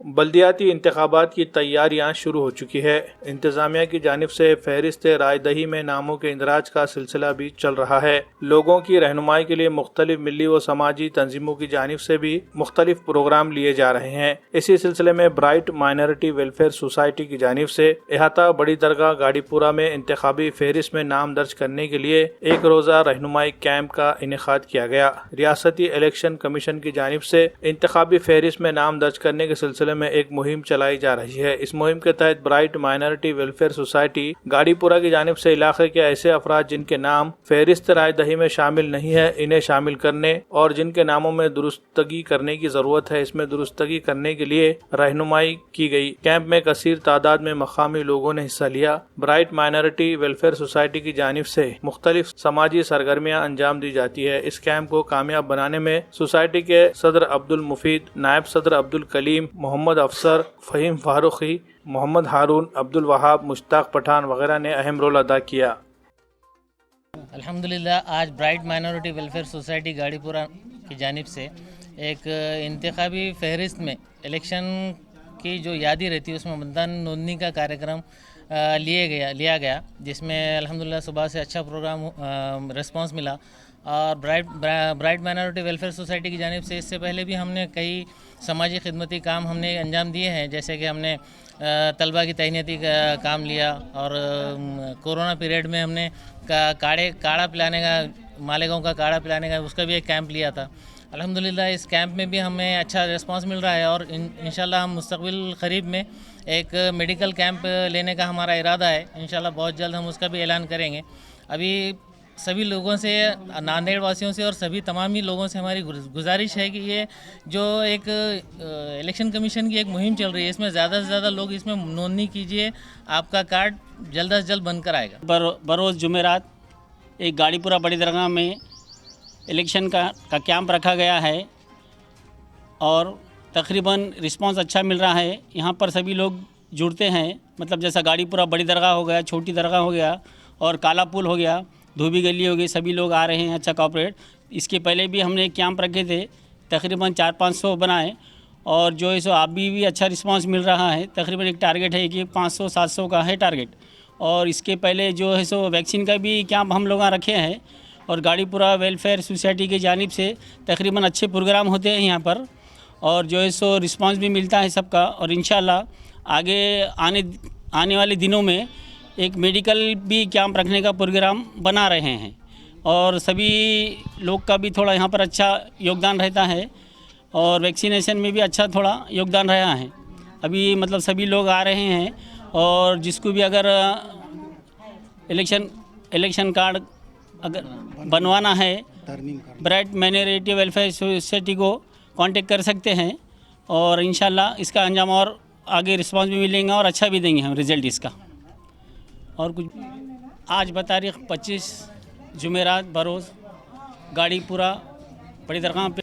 बल्दियाती इंतखाबात की तैयारियां शुरू हो चुकी है। इंतजामिया की जानिब से फहरिस्त रायदही में नामों के इंदराज का सिलसिला भी चल रहा है। लोगों की रहनुमाई के लिए मुख्तलिफ मिली व समाजी तंजीमों की जानिब से भी मुख्तलिफ प्रोग्राम लिए जा रहे हैं। इसी सिलसिले में ब्राइट माइनॉरिटी वेलफेयर सोसाइटी की जानिब से इहाता बड़ी दरगाह गाड़ीपुरा में इंतखाबी फहरिस्त में नाम दर्ज करने के लिए एक रोजा रहनुमाई कैंप का इनेकाद किया गया। रियासती इलेक्शन कमीशन की जानिब से इंतखाबी फहरिस्त में नाम दर्ज करने के सिलसिले में एक मुहिम चलाई जा रही है। इस मुहिम के तहत bright minority welfare society Gadipura की जानिब से इलाके के ऐसे अफराद जिनके नाम फहरिस्त रायदही में शामिल नहीं है, इन्हें शामिल करने और जिनके नामों में दुरुस्तगी करने की जरूरत है, इसमें दुरुस्तगी करने के लिए रहनुमाई की गई। कैंप में कसीर तादाद में मकामी लोगों ने हिस्सा लिया। ब्राइट माइनॉरिटी वेलफेयर सोसाइटी की जानिब से मुख्तलिफ समाजी सरगर्मियां अंजाम दी जाती है। इस कैंप को कामयाब बनाने में सोसाइटी के सदर अब्दुल मुफीद, नायब सदर अब्दुल कलीम, मोहम्मद अफसर, फहीम फारूकी, मोहम्मद हारून, अब्दुल वहाब, मुश्ताक पठान वगैरह ने अहम रोल अदा किया। अल्हम्दुलिल्लाह, आज bright minority welfare society Gadipura की जानिब से एक इंतखाबी फहरिस्त में इलेक्शन की जो यादी रहती है उसमें मतदान नोंदनी का कार्यक्रम लिया गया, जिसमें अल्हम्दुलिल्लाह सुबह से अच्छा प्रोग्राम रिस्पांस मिला। और ब्राइट माइनॉरिटी वेलफेयर सोसाइटी की जानिब से इससे पहले भी हमने कई समाजी खिदमती काम हमने अंजाम दिए हैं, जैसे कि हमने तलबा की तैनाती का काम लिया और कोरोना पीरियड में हमने काढ़ा पिलाने का, मालेगांव का काढ़ा पिलाने का, उसका भी एक कैंप लिया था। अल्हम्दुलिल्लाह इस कैंप में भी हमें अच्छा रिस्पांस मिल रहा है और इंशाल्लाह हम मुस्तक़बिल क़रीब में एक मेडिकल कैंप लेने का हमारा इरादा है। इंशाल्लाह बहुत जल्द हम उसका भी ऐलान करेंगे। अभी सभी लोगों से, नांदेड़ वासियों से और सभी तमामी लोगों से हमारी गुजारिश है कि ये जो एक इलेक्शन कमीशन की एक मुहिम चल रही है, इसमें ज़्यादा से ज़्यादा लोग इसमें नोंदनी कीजिए, आपका कार्ड जल्द से जल्द बनकर आएगा। बरोज़ जुमेरात एक गाड़ीपुरा बड़ी दरगाह में इलेक्शन का कैंप रखा गया है और तकरीबन रिस्पांस अच्छा मिल रहा है। यहाँ पर सभी लोग जुड़ते हैं, मतलब जैसा गाड़ीपुरा बड़ी दरगाह हो गया, छोटी दरगाह हो गया और काला पुल हो गया, धोबी गली हो गई, सभी लोग आ रहे हैं अच्छा कॉपरेट। इसके पहले भी हमने कैंप रखे थे, तकरीबन 400-500 बनाए और जो है सो अभी भी अच्छा रिस्पांस मिल रहा है। तकरीबन एक टारगेट है कि 500-700 का है टारगेट। और इसके पहले जो है सो वैक्सीन का भी कैंप हम लोग रखे हैं और गाड़ीपुरा वेलफेयर सोसाइटी की जानिब से तकरीबन अच्छे प्रोग्राम होते हैं यहाँ पर और जो है सो रिस्पांस भी मिलता है सबका। और इंशाल्लाह आगे आने वाले दिनों में एक मेडिकल भी कैंप रखने का प्रोग्राम बना रहे हैं और सभी लोग का भी थोड़ा यहाँ पर अच्छा योगदान रहता है और वैक्सीनेशन में भी अच्छा थोड़ा योगदान रहा है। अभी मतलब सभी लोग आ रहे हैं और जिसको भी अगर इलेक्शन कार्ड अगर बनवाना है, ब्राइट माइनॉरिटी वेलफेयर सोसाइटी को कांटेक्ट कर सकते हैं और इंशाल्लाह इसका अंजाम और आगे रिस्पांस भी मिलेंगे और अच्छा भी देंगे हम रिज़ल्ट इसका। और कुछ आज बतारीख 25 जुमेरात बरोज़ गाड़ीपुरा बड़ी दरगाह पे